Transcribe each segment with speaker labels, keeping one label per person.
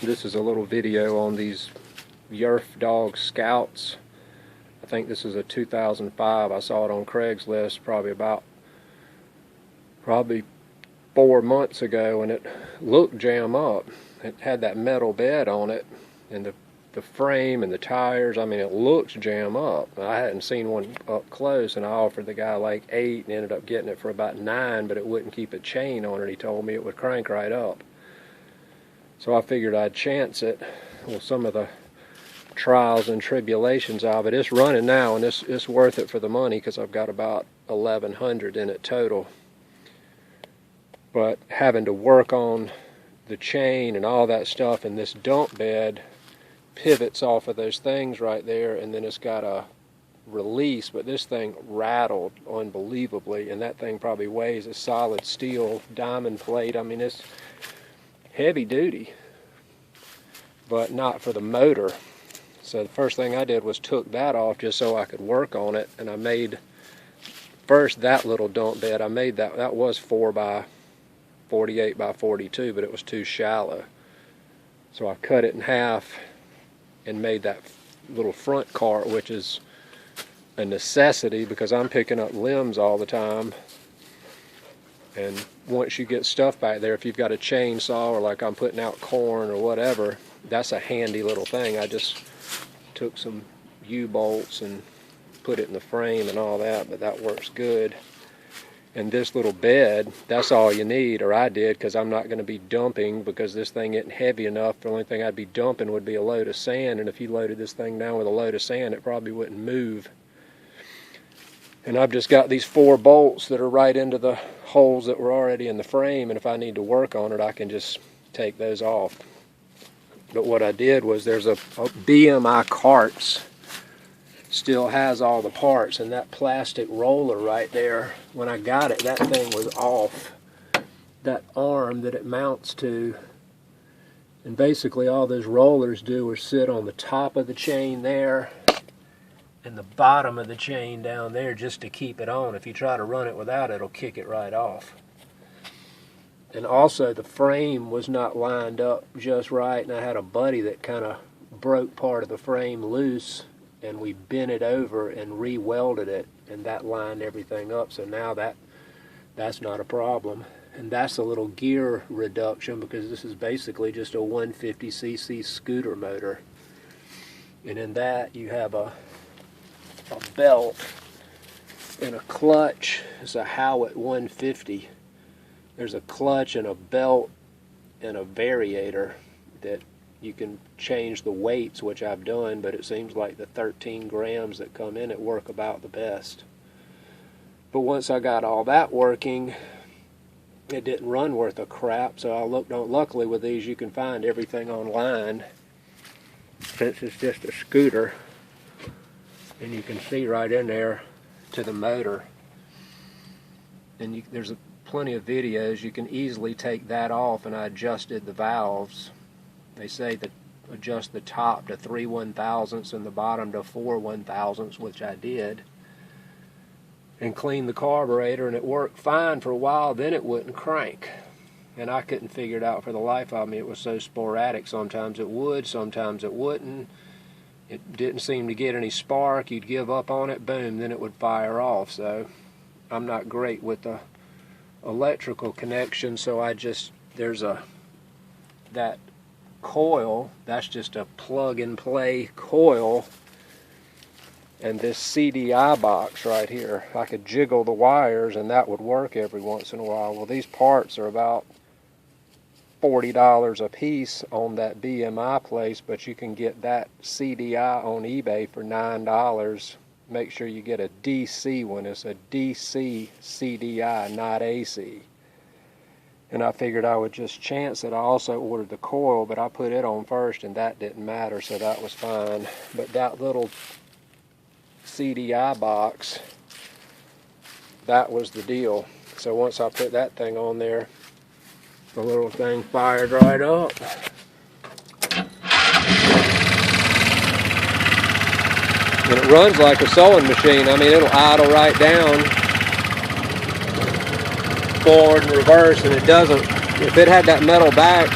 Speaker 1: This is a little video on these Yerfdog Scouts. I think this is a 2005. I saw it on Craigslist probably 4 months ago, and it looked jam up. It had that metal bed on it, and the frame and the tires, I mean, it looks jam up. I hadn't seen one up close, and I offered the guy like 8 and ended up getting it for about 9, but it wouldn't keep a chain on it. He told me it would crank right up. So I figured I'd chance it. Well, some of the trials and tribulations of it. It's running now, and it's worth it for the money because I've got about 1,100 in it total. But having to work on the chain and all that stuff, and this dump bed pivots off of those things right there, and then it's got a release, but this thing rattled unbelievably, and that thing probably weighs a solid steel diamond plate. I mean, it's heavy duty, but not for the motor. So the first thing I did was took that off just so I could work on it, and I made first that little dump bed. I made that was 4 by 48 by 42, but it was too shallow. So I cut it in half and made that little front cart, which is a necessity because I'm picking up limbs all the time. And once you get stuff back there, if you've got a chainsaw or like I'm putting out corn or whatever, that's a handy little thing. I just took some U-bolts and put it in the frame and all that, but that works good. And this little bed, that's all you need, or I did, because I'm not going to be dumping because this thing isn't heavy enough. The only thing I'd be dumping would be a load of sand, and if you loaded this thing down with a load of sand, it probably wouldn't move. And I've just got these 4 bolts that are right into the holes that were already in the frame, and if I need to work on it, I can just take those off. But what I did was there's a BMI carts still has all the parts, and that plastic roller right there, when I got it, that thing was off. That arm that it mounts to, and basically all those rollers do is sit on the top of the chain there and the bottom of the chain down there just to keep it on. If you try to run it without it, it'll kick it right off. And also the frame was not lined up just right, and I had a buddy that kind of broke part of the frame loose, and we bent it over and re-welded it, and that lined everything up. So now that's not a problem. And that's a little gear reduction because this is basically just a 150cc scooter motor. And in that you have a belt and a clutch. It's a Howitt 150. There's a clutch and a belt and a variator that you can change the weights, which I've done, but it seems like the 13 grams that come in it work about the best. But once I got all that working, it didn't run worth a crap, so I looked on. Luckily with these you can find everything online, since it's just a scooter, and you can see right in there to the motor. And there's plenty of videos. You can easily take that off, and I adjusted the valves. They say that adjust the top to 3 1/1000ths and the bottom to 4 1/1000ths, which I did, and cleaned the carburetor, and it worked fine for a while. Then it wouldn't crank, and I couldn't figure it out for the life of me. It was so sporadic. Sometimes it would, sometimes it wouldn't. It didn't seem to get any spark. You'd give up on it, boom, then it would fire off. So I'm not great with the electrical connection, so there's that coil, that's just a plug and play coil, and this CDI box right here, I could jiggle the wires and that would work every once in a while. Well, these parts are about $40 a piece on that BMI place, but you can get that CDI on eBay for $9. Make sure you get a DC one. It's a DC CDI, not AC. And I figured I would just chance it. I also ordered the coil, but I put it on first, and that didn't matter, so that was fine. But that little CDI box, that was the deal. So once I put that thing on there, the little thing fired right up. And it runs like a sewing machine. I mean, it'll idle right down, forward and reverse, and it if it had that metal back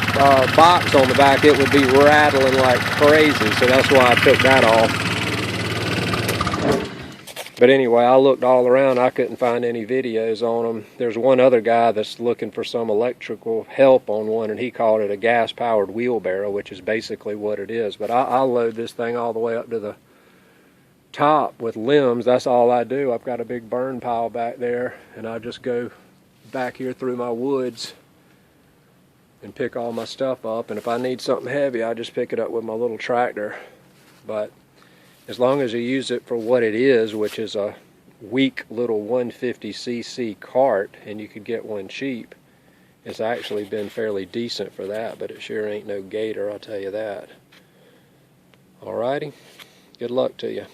Speaker 1: box on the back, it would be rattling like crazy, so that's why I took that off. But anyway, I looked all around. I couldn't find any videos on them. There's one other guy that's looking for some electrical help on one, and he called it a gas-powered wheelbarrow, which is basically what it is. But I'll load this thing all the way up to the top with limbs. That's all I do. I've got a big burn pile back there, and I just go back here through my woods and pick all my stuff up. And if I need something heavy, I just pick it up with my little tractor. But as long as you use it for what it is, which is a weak little 150cc cart, and you could get one cheap, it's actually been fairly decent for that, but it sure ain't no gator, I'll tell you that. Alrighty, good luck to you.